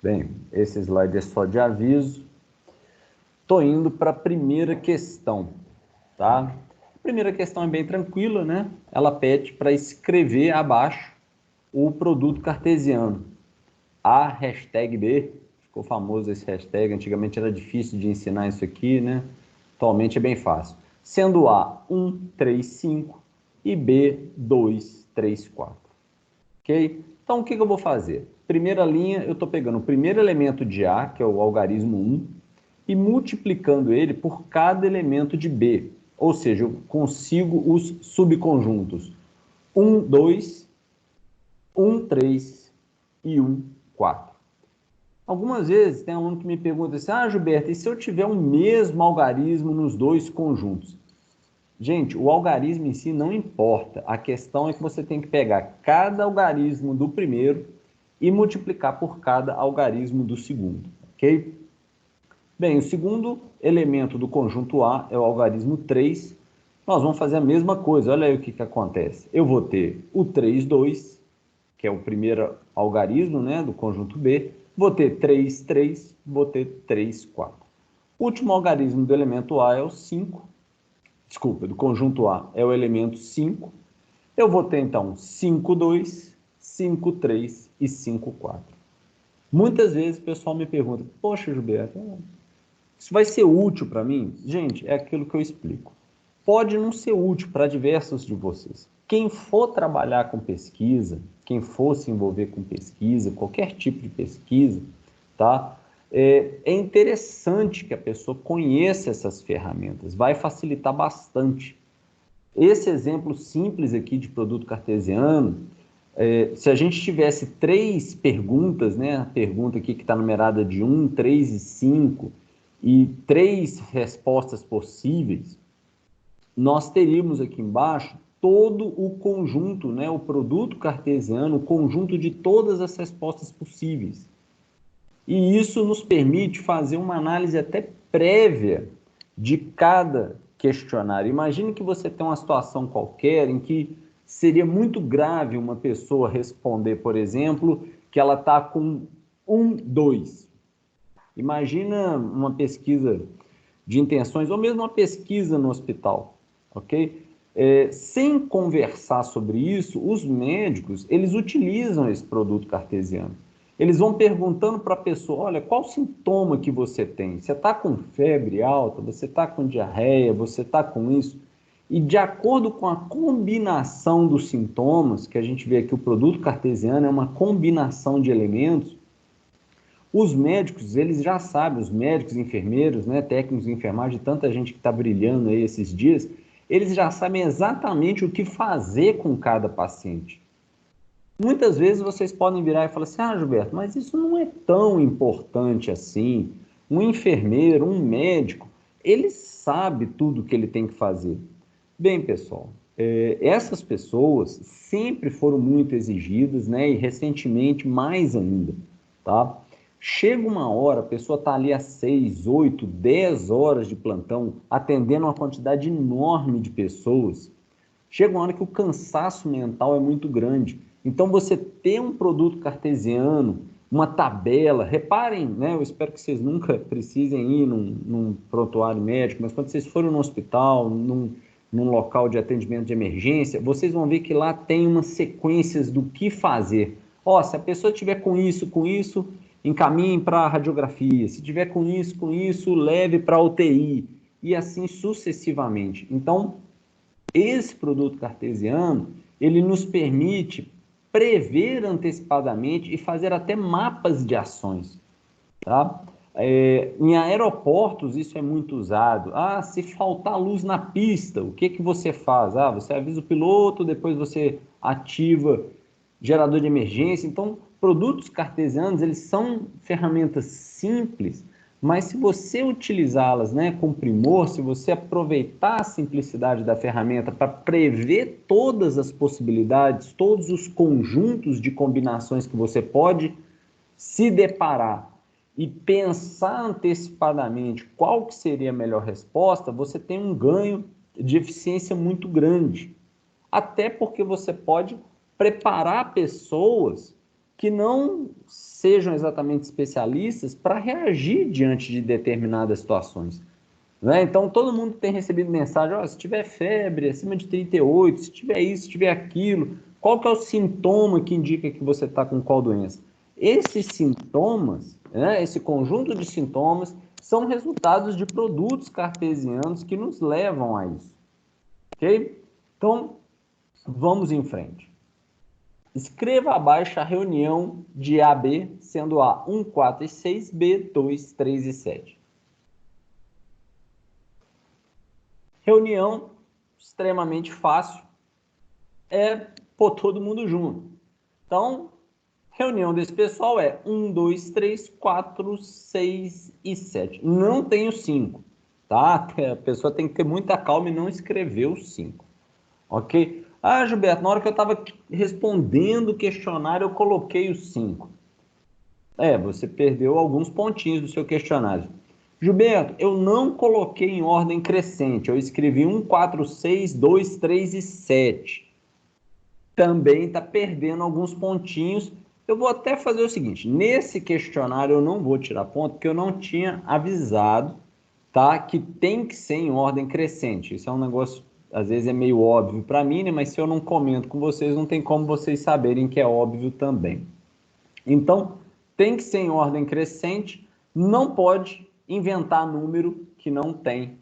Bem, esse slide é só de aviso. Estou indo para a primeira questão, tá? A primeira questão é bem tranquila, né? Ela pede para escrever abaixo o produto cartesiano. A hashtag B, ficou famoso esse hashtag, antigamente era difícil de ensinar isso aqui, né? Atualmente é bem fácil. Sendo A 1, 3, 5 e B 2, 3, 4. Ok? Então, o que eu vou fazer? Primeira linha, eu estou pegando o primeiro elemento de A, que é o algarismo 1, e multiplicando ele por cada elemento de B. Ou seja, eu consigo os subconjuntos 1, 2, 1, 3 e 1, 4. Algumas vezes tem aluno que me pergunta assim, Gilberto, e se eu tiver o mesmo algarismo nos dois conjuntos? Gente, o algarismo em si não importa. A questão é que você tem que pegar cada algarismo do primeiro e multiplicar por cada algarismo do segundo, ok? Bem, o segundo elemento do conjunto A é o algarismo 3. Nós vamos fazer a mesma coisa. Olha aí o que acontece. Eu vou ter o 3, 2, que é o primeiro algarismo, né, do conjunto B. Vou ter 3, 3, vou ter 3, 4. O último algarismo do elemento A é o 5. Desculpa, do conjunto A é o elemento 5. Eu vou ter, então, 5, 2, 5, 3 e 5, 4. Muitas vezes o pessoal me pergunta, poxa, Gilberto, isso vai ser útil para mim? Gente, é aquilo que eu explico. Pode não ser útil para diversos de vocês. Quem for trabalhar com pesquisa, quem for se envolver com pesquisa, qualquer tipo de pesquisa, tá? É interessante que a pessoa conheça essas ferramentas, vai facilitar bastante. Esse exemplo simples aqui de produto cartesiano, se a gente tivesse 3 perguntas, né? A pergunta aqui que está numerada de 1, 3 e 5, e 3 respostas possíveis, nós teríamos aqui embaixo todo o conjunto, né? O produto cartesiano, o conjunto de todas as respostas possíveis. E isso nos permite fazer uma análise até prévia de cada questionário. Imagine que você tem uma situação qualquer em que seria muito grave uma pessoa responder, por exemplo, que ela está com 1, 2. Imagina uma pesquisa de intenções, ou mesmo uma pesquisa no hospital, ok? Sem conversar sobre isso, os médicos, eles utilizam esse produto cartesiano. Eles vão perguntando para a pessoa, olha, qual sintoma que você tem? Você está com febre alta? Você está com diarreia? Você está com isso? E de acordo com a combinação dos sintomas, que a gente vê aqui o produto cartesiano é uma combinação de elementos, os médicos, eles já sabem, os médicos, enfermeiros, né, técnicos de enfermagem, tanta gente que está brilhando aí esses dias, eles já sabem exatamente o que fazer com cada paciente. Muitas vezes vocês podem virar e falar assim, Gilberto, mas isso não é tão importante assim. Um enfermeiro, um médico, ele sabe tudo o que ele tem que fazer. Bem, pessoal, essas pessoas sempre foram muito exigidas, né, e recentemente mais ainda, tá? Chega uma hora, a pessoa está ali às 6, 8, 10 horas de plantão, atendendo uma quantidade enorme de pessoas. Chega uma hora que o cansaço mental é muito grande. Então, você ter um produto cartesiano, uma tabela, reparem, né? Eu espero que vocês nunca precisem ir num prontuário médico, mas quando vocês forem no hospital, num local de atendimento de emergência, vocês vão ver que lá tem umas sequências do que fazer. Se a pessoa tiver com isso, encaminhe para a radiografia. Se tiver com isso, leve para a UTI. E assim sucessivamente. Então, esse produto cartesiano, ele nos permite prever antecipadamente e fazer até mapas de ações, tá? Em aeroportos isso é muito usado. Se faltar luz na pista, o que você faz? Você avisa o piloto, depois você ativa gerador de emergência. Então, produtos cartesianos, eles são ferramentas simples, mas se você utilizá-las, né, com primor, se você aproveitar a simplicidade da ferramenta para prever todas as possibilidades, todos os conjuntos de combinações que você pode se deparar e pensar antecipadamente qual que seria a melhor resposta, você tem um ganho de eficiência muito grande. Até porque você pode preparar pessoas que não sejam exatamente especialistas para reagir diante de determinadas situações. Né? Então, todo mundo tem recebido mensagem, oh, se tiver febre acima de 38, se tiver isso, se tiver aquilo, qual que é o sintoma que indica que você está com qual doença? Esses sintomas, né, esse conjunto de sintomas, são resultados de produtos cartesianos que nos levam a isso. Ok? Então, vamos em frente. Escreva abaixo a reunião de A, B, sendo A 1, 4 e 6, B 2, 3 e 7. Reunião extremamente fácil é pôr todo mundo junto. Então, reunião desse pessoal é 1, 2, 3, 4, 6 e 7. Não tem o 5, tá? A pessoa tem que ter muita calma e não escrever o 5, ok? Ah, Gilberto, na hora que eu estava respondendo o questionário, eu coloquei o 5. Você perdeu alguns pontinhos do seu questionário. Gilberto, eu não coloquei em ordem crescente, eu escrevi 1, 4, 6, 2, 3 e 7. Também está perdendo alguns pontinhos. Eu vou até fazer o seguinte, nesse questionário eu não vou tirar ponto, porque eu não tinha avisado, tá, que tem que ser em ordem crescente. Isso é um negócio, às vezes é meio óbvio para mim, né, mas se eu não comento com vocês, não tem como vocês saberem que é óbvio também. Então, tem que ser em ordem crescente, não pode inventar número que não tem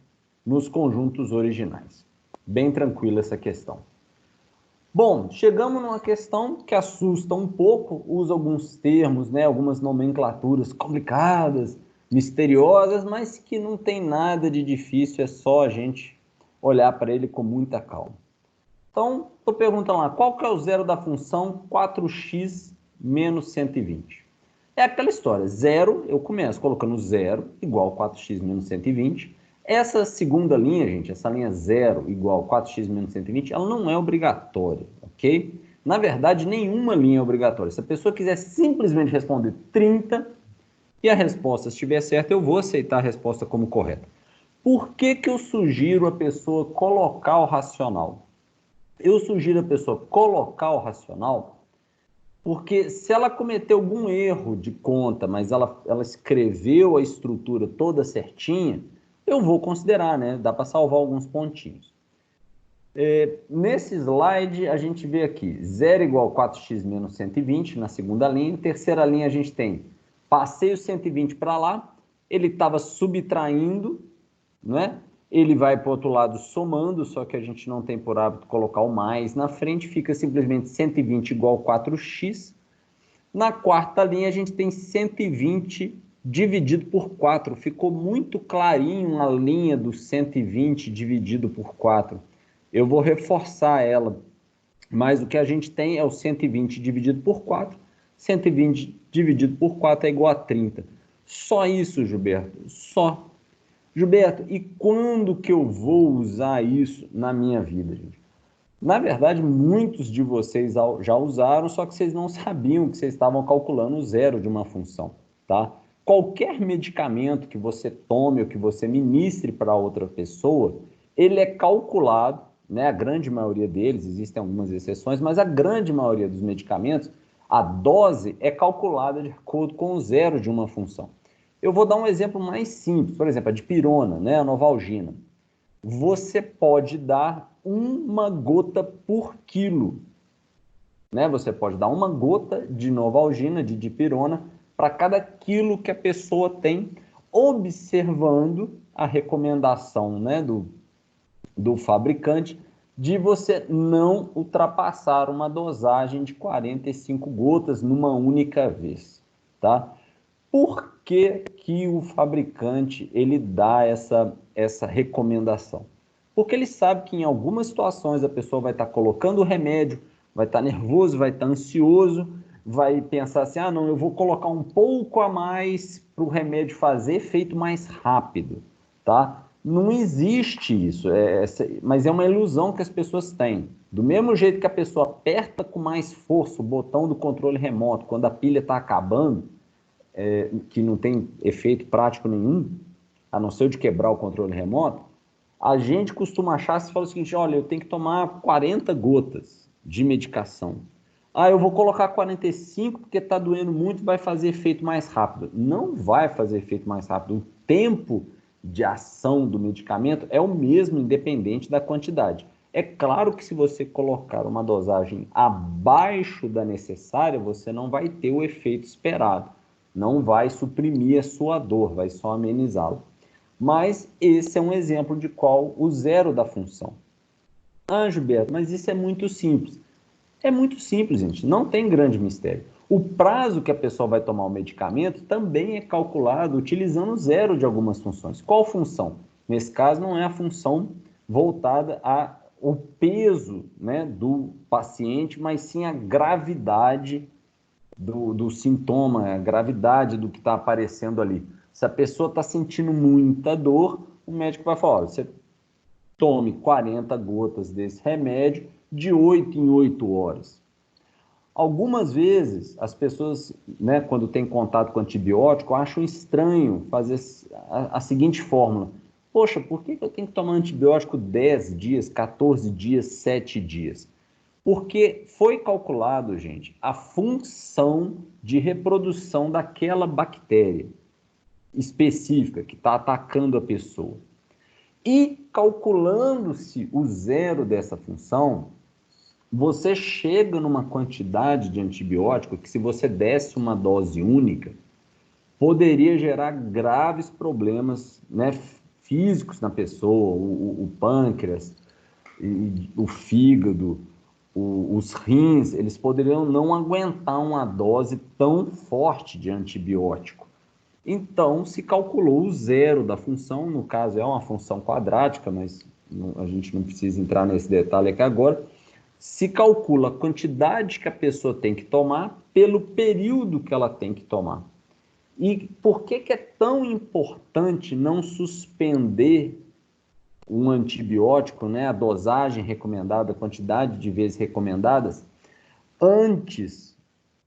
nos conjuntos originais. Bem tranquila essa questão. Bom, chegamos numa questão que assusta um pouco, usa alguns termos, né, algumas nomenclaturas complicadas, misteriosas, mas que não tem nada de difícil, é só a gente olhar para ele com muita calma. Então, estou perguntando lá, qual que é o zero da função 4x menos 120? É aquela história, zero, eu começo colocando zero igual 4x menos 120. Essa segunda linha, gente, essa linha zero igual 4x menos 120, ela não é obrigatória, ok? Na verdade, nenhuma linha é obrigatória. Se a pessoa quiser simplesmente responder 30 e a resposta estiver certa, eu vou aceitar a resposta como correta. Por que que eu sugiro a pessoa colocar o racional? Eu sugiro a pessoa colocar o racional porque se ela cometeu algum erro de conta, mas ela escreveu a estrutura toda certinha, eu vou considerar, né? Dá para salvar alguns pontinhos. Nesse slide, a gente vê aqui 0 igual 4x menos 120 na segunda linha. Terceira linha, a gente tem, passei o 120 para lá, ele estava subtraindo, né? Ele vai para o outro lado somando, só que a gente não tem por hábito colocar o mais na frente, fica simplesmente 120 igual 4x. Na quarta linha, a gente tem 120 dividido por 4. Ficou muito clarinho a linha do 120 dividido por 4. Eu vou reforçar ela, mas o que a gente tem é o 120 dividido por 4. 120 dividido por 4 é igual a 30. Só isso, Gilberto, só. Gilberto, e quando que eu vou usar isso na minha vida, gente? Na verdade, muitos de vocês já usaram, só que vocês não sabiam que vocês estavam calculando o zero de uma função, tá? Qualquer medicamento que você tome ou que você ministre para outra pessoa, ele é calculado, né? A grande maioria deles, existem algumas exceções, mas a grande maioria dos medicamentos, a dose é calculada de acordo com o zero de uma função. Eu vou dar um exemplo mais simples, por exemplo, a dipirona, né? A Novalgina. Você pode dar uma gota por quilo, né? Você pode dar uma gota de Novalgina, de dipirona, para cada quilo que a pessoa tem, observando a recomendação, né, do fabricante de você não ultrapassar uma dosagem de 45 gotas numa única vez, tá? Por que que o fabricante ele dá essa recomendação? Porque ele sabe que em algumas situações a pessoa vai estar colocando o remédio, vai estar nervoso, vai estar ansioso, vai pensar assim, ah, não, eu vou colocar um pouco a mais para o remédio fazer efeito mais rápido, tá? Não existe isso, mas é uma ilusão que as pessoas têm. Do mesmo jeito que a pessoa aperta com mais força o botão do controle remoto quando a pilha está acabando, que não tem efeito prático nenhum, a não ser o de quebrar o controle remoto, a gente costuma achar, se fala o seguinte, olha, eu tenho que tomar 40 gotas de medicação. Ah, eu vou colocar 45 porque está doendo muito, vai fazer efeito mais rápido. Não vai fazer efeito mais rápido. O tempo de ação do medicamento é o mesmo, independente da quantidade. É claro que se você colocar uma dosagem abaixo da necessária, você não vai ter o efeito esperado. Não vai suprimir a sua dor, vai só amenizá-la. Mas esse é um exemplo de qual o zero da função. Ah, Gilberto, mas isso é muito simples. É muito simples, gente, não tem grande mistério. O prazo que a pessoa vai tomar o medicamento também é calculado utilizando zero de algumas funções. Qual função? Nesse caso, não é a função voltada ao peso, né, do paciente, mas sim a gravidade do sintoma, a gravidade do que está aparecendo ali. Se a pessoa está sentindo muita dor, o médico vai falar: olha, você tome 40 gotas desse remédio de 8 em 8 horas. Algumas vezes, as pessoas, né, quando têm contato com antibiótico, acham estranho fazer a seguinte fórmula. Poxa, por que eu tenho que tomar antibiótico 10 dias, 14 dias, 7 dias? Porque foi calculado, gente, a função de reprodução daquela bactéria específica que está atacando a pessoa. E calculando-se o zero dessa função, você chega numa quantidade de antibiótico que, se você desse uma dose única, poderia gerar graves problemas, né, físicos na pessoa, o pâncreas, o fígado, os rins, eles poderiam não aguentar uma dose tão forte de antibiótico. Então, se calculou o zero da função, no caso é uma função quadrática, mas a gente não precisa entrar nesse detalhe aqui agora. Se calcula a quantidade que a pessoa tem que tomar pelo período que ela tem que tomar. E por que é tão importante não suspender um antibiótico, né, a dosagem recomendada, a quantidade de vezes recomendadas, antes,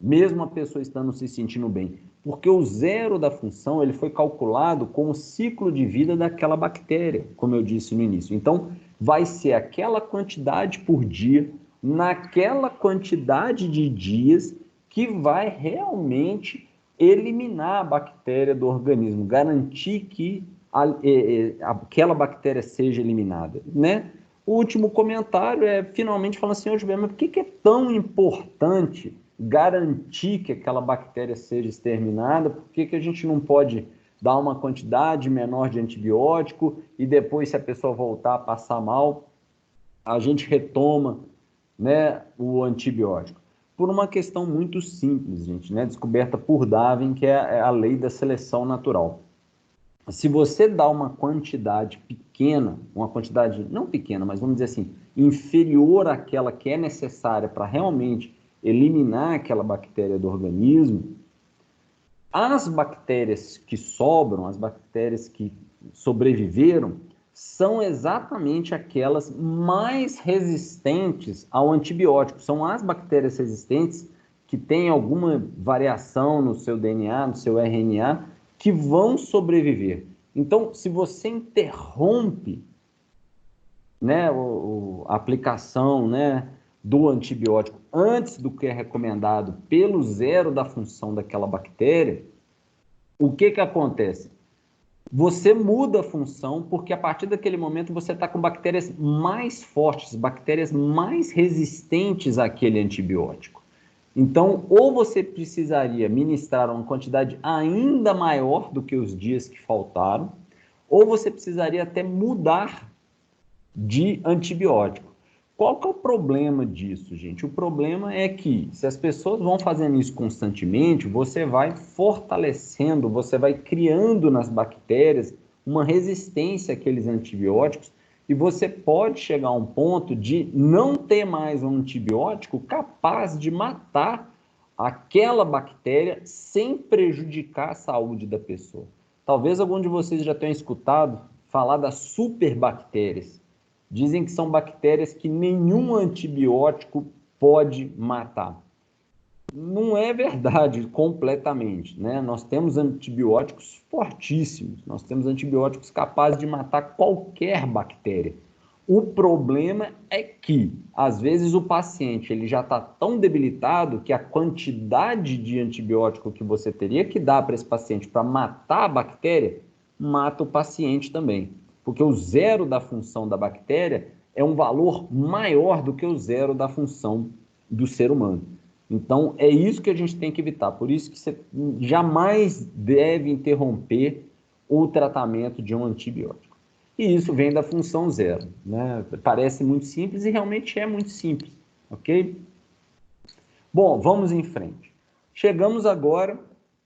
mesmo a pessoa estando se sentindo bem? Porque o zero da função ele foi calculado com o ciclo de vida daquela bactéria, como eu disse no início. Então, vai ser aquela quantidade por dia, naquela quantidade de dias, que vai realmente eliminar a bactéria do organismo, garantir que aquela bactéria seja eliminada, né? O último comentário é finalmente falando assim: Gilberto, mas por que é tão importante garantir que aquela bactéria seja exterminada? Por que a gente não pode dar uma quantidade menor de antibiótico e depois, se a pessoa voltar a passar mal, a gente retoma, né, o antibiótico? Por uma questão muito simples, gente, né, descoberta por Darwin, que é a lei da seleção natural. Se você dá uma quantidade pequena, uma quantidade não pequena, mas vamos dizer assim, inferior àquela que é necessária para realmente eliminar aquela bactéria do organismo, as bactérias que sobram, as bactérias que sobreviveram, são exatamente aquelas mais resistentes ao antibiótico. São as bactérias resistentes que têm alguma variação no seu DNA, no seu RNA, que vão sobreviver. Então, se você interrompe, né, a aplicação, né, do antibiótico antes do que é recomendado pelo zero da função daquela bactéria, o que acontece? Você muda a função porque a partir daquele momento você está com bactérias mais fortes, bactérias mais resistentes àquele antibiótico. Então, ou você precisaria ministrar uma quantidade ainda maior do que os dias que faltaram, ou você precisaria até mudar de antibiótico. Qual que é o problema disso, gente? O problema é que, se as pessoas vão fazendo isso constantemente, você vai fortalecendo, você vai criando nas bactérias uma resistência àqueles antibióticos, e você pode chegar a um ponto de não ter mais um antibiótico capaz de matar aquela bactéria sem prejudicar a saúde da pessoa. Talvez algum de vocês já tenham escutado falar das superbactérias. Dizem que são bactérias que nenhum antibiótico pode matar. Não é verdade completamente, né? Nós temos antibióticos fortíssimos, nós temos antibióticos capazes de matar qualquer bactéria. O problema é que, às vezes, o paciente ele já está tão debilitado que a quantidade de antibiótico que você teria que dar para esse paciente para matar a bactéria, mata o paciente também. Porque o zero da função da bactéria é um valor maior do que o zero da função do ser humano. Então, é isso que a gente tem que evitar. Por isso que você jamais deve interromper o tratamento de um antibiótico. E isso vem da função zero, né? Parece muito simples e realmente é muito simples, ok? Bom, vamos em frente. Chegamos agora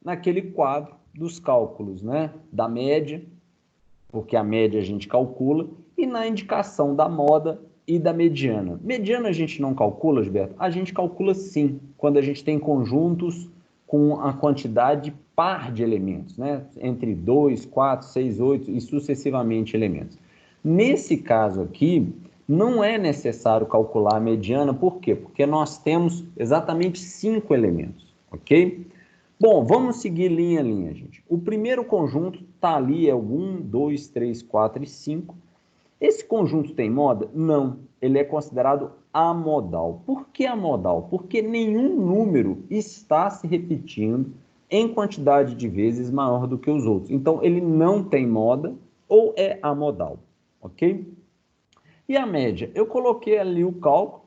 naquele quadro dos cálculos, né? Da média, porque a média a gente calcula, e na indicação da moda e da mediana. Mediana a gente não calcula, Gilberto? A gente calcula sim, quando a gente tem conjuntos com a quantidade par de elementos, né? Entre 2, 4, 6, 8 e sucessivamente elementos. Nesse caso aqui, não é necessário calcular a mediana, por quê? Porque nós temos exatamente 5 elementos, ok? Bom, vamos seguir linha a linha, gente. O primeiro conjunto está ali, é o 1, 2, 3, 4 e 5. Esse conjunto tem moda? Não, ele é considerado amodal. Por que amodal? Porque nenhum número está se repetindo em quantidade de vezes maior do que os outros. Então, ele não tem moda ou é amodal, ok? E a média? Eu coloquei ali o cálculo,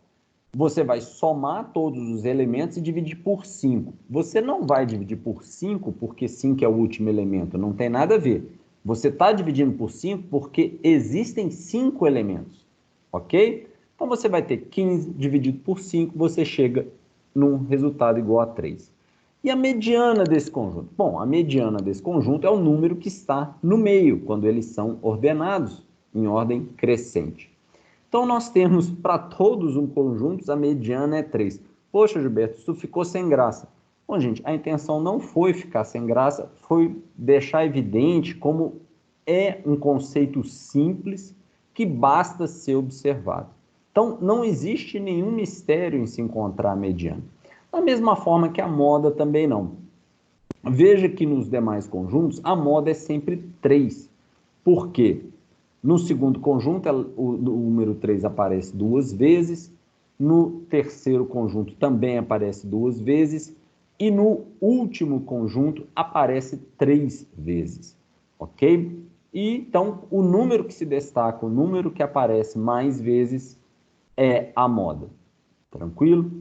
você vai somar todos os elementos e dividir por 5. Você não vai dividir por 5 porque 5 é o último elemento, não tem nada a ver. Você está dividindo por 5 porque existem 5 elementos, ok? Então, você vai ter 15 dividido por 5, você chega num resultado igual a 3. E a mediana desse conjunto? Bom, a mediana desse conjunto é o número que está no meio, quando eles são ordenados em ordem crescente. Então, nós temos para todos os conjuntos, a mediana é 3. Poxa, Gilberto, isso ficou sem graça. Bom, gente, a intenção não foi ficar sem graça, foi deixar evidente como é um conceito simples que basta ser observado. Então, não existe nenhum mistério em se encontrar a mediana. Da mesma forma que a moda também não. Veja que nos demais conjuntos, a moda é sempre 3. Por quê? No segundo conjunto, o número 3 aparece 2 vezes, no terceiro conjunto também aparece 2 vezes, e no último conjunto aparece 3 vezes, ok? E então, o número que se destaca, o número que aparece mais vezes é a moda, tranquilo?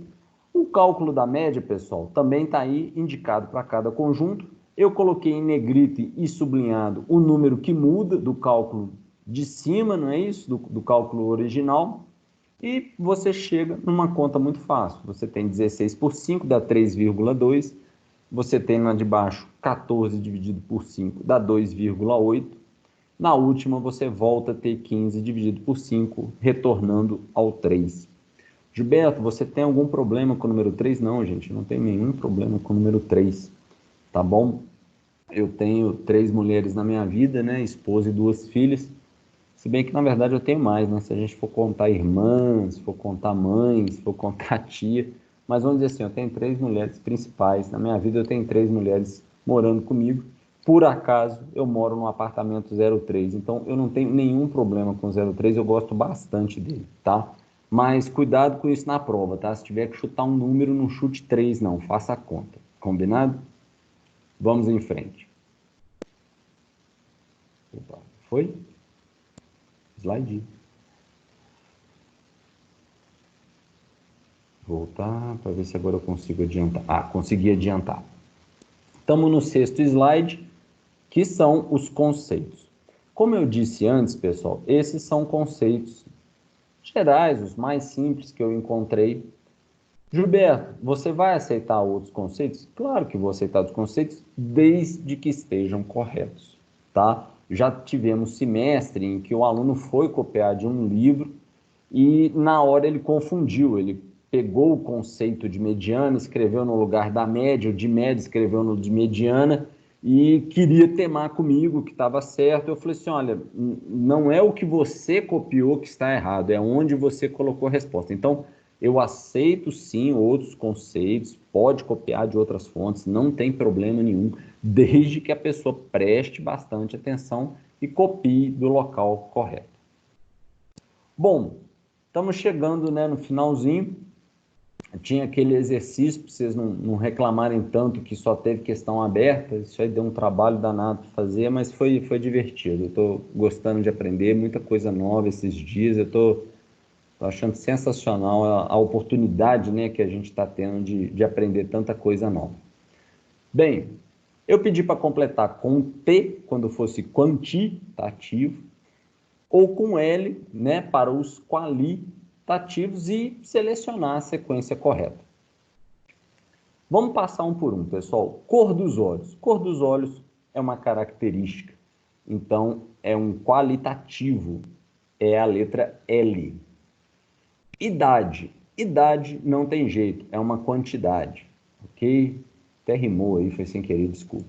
O cálculo da média, pessoal, também está aí indicado para cada conjunto. Eu coloquei em negrite e sublinhado o número que muda do cálculo de cima, não é isso? Do cálculo original. E você chega numa conta muito fácil. Você tem 16 por 5, dá 3,2. Você tem na de baixo 14 dividido por 5, dá 2,8. Na última, você volta a ter 15 dividido por 5, retornando ao 3. Gilberto, você tem algum problema com o número 3? Não, gente, não tem nenhum problema com o número 3, tá bom? Eu tenho 3 mulheres na minha vida, né? Esposa e 2 filhas. Se bem que, na verdade, eu tenho mais, né? Se a gente for contar irmãs, se for contar mães, se for contar tia. Mas vamos dizer assim, eu tenho 3 mulheres principais. Na minha vida, eu tenho 3 mulheres morando comigo. Por acaso, eu moro num apartamento 03. Então, eu não tenho nenhum problema com 03. Eu gosto bastante dele, tá? Mas cuidado com isso na prova, tá? Se tiver que chutar um número, não chute 3, não. Faça a conta. Combinado? Vamos em frente. Opa, foi? Slide. Voltar para ver se agora eu consigo adiantar. Ah, consegui adiantar. Estamos no 6º slide, que são os conceitos. Como eu disse antes, pessoal, esses são conceitos gerais, os mais simples que eu encontrei. Gilberto, você vai aceitar outros conceitos? Claro que vou aceitar os conceitos, desde que estejam corretos, tá? Já tivemos semestre em que o aluno foi copiar de um livro e na hora ele confundiu, ele pegou o conceito de mediana, escreveu no lugar da média, o de média escreveu no de mediana e queria temar comigo que estava certo. Eu falei assim, olha, não é o que você copiou que está errado, é onde você colocou a resposta. Então, eu aceito sim outros conceitos, pode copiar de outras fontes, não tem problema nenhum, desde que a pessoa preste bastante atenção e copie do local correto. Bom, estamos chegando, né, no finalzinho. Tinha aquele exercício para vocês não reclamarem tanto que só teve questão aberta. Isso aí deu um trabalho danado para fazer, mas foi divertido. Eu estou gostando de aprender muita coisa nova esses dias. Eu estou achando sensacional a oportunidade, né, que a gente está tendo de aprender tanta coisa nova. Bem, eu pedi para completar com T, quando fosse quantitativo, ou com L, né, para os qualitativos, e selecionar a sequência correta. Vamos passar um por um, pessoal. Cor dos olhos. Cor dos olhos é uma característica, então é um qualitativo, é a letra L. Idade. Idade não tem jeito, é uma quantidade, ok? Até rimou aí, foi sem querer, desculpa.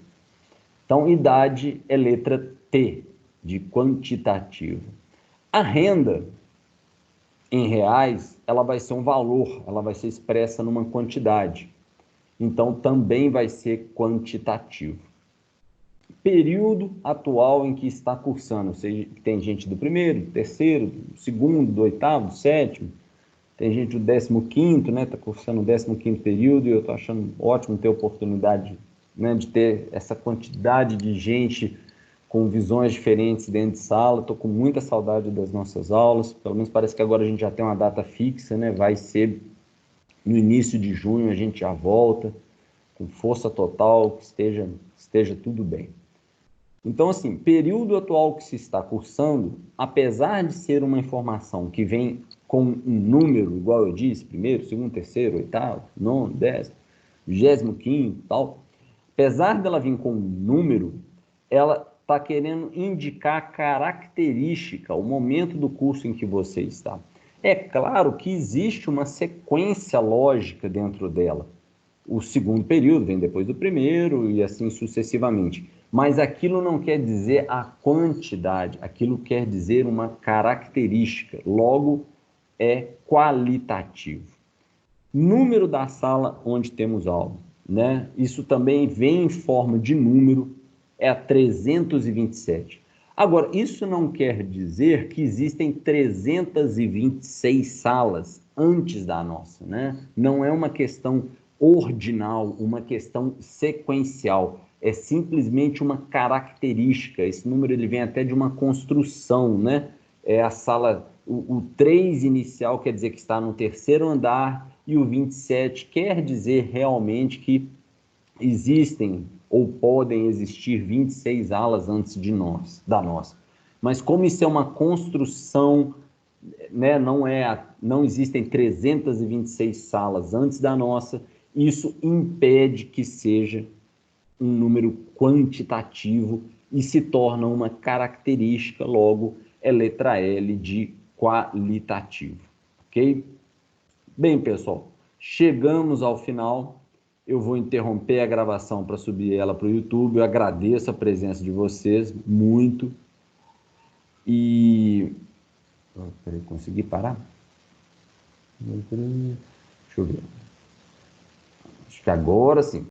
Então, idade é letra T, de quantitativo. A renda, em reais, ela vai ser um valor, ela vai ser expressa numa quantidade. Então, também vai ser quantitativo. Período atual em que está cursando, ou seja, tem gente do primeiro, do terceiro, do segundo, do oitavo, do sétimo, tem gente do 15º, né, está cursando o 15º período, e eu estou achando ótimo ter oportunidade, né, de ter essa quantidade de gente com visões diferentes dentro de sala. Estou com muita saudade das nossas aulas, pelo menos parece que agora a gente já tem uma data fixa, né, vai ser no início de junho, a gente já volta, com força total, que esteja tudo bem. Então, assim, período atual que se está cursando, apesar de ser uma informação que vem com um número, igual eu disse, primeiro, segundo, terceiro, oitavo, nono, 10º, 25º, tal, apesar dela vir com um número, ela está querendo indicar a característica, o momento do curso em que você está. É claro que existe uma sequência lógica dentro dela. O segundo período vem depois do primeiro e assim sucessivamente. Mas aquilo não quer dizer a quantidade, aquilo quer dizer uma característica, logo é qualitativo. Número da sala onde temos aula, né? Isso também vem em forma de número, é a 327. Agora, isso não quer dizer que existem 326 salas antes da nossa, né? Não é uma questão ordinal, uma questão sequencial. É simplesmente uma característica. Esse número ele vem até de uma construção, né? É a sala, o 3 inicial quer dizer que está no terceiro andar, e o 27 quer dizer realmente que existem ou podem existir 26 alas antes da nossa. Mas como isso é uma construção, né, não existem 326 salas antes da nossa, isso impede que seja um número quantitativo e se torna uma característica, logo é letra L de qualitativo, ok? Bem, pessoal, chegamos ao final. Eu vou interromper a gravação para subir ela para o YouTube. Eu agradeço a presença de vocês muito. E... Peraí, consegui parar? Deixa eu ver. Acho que agora sim.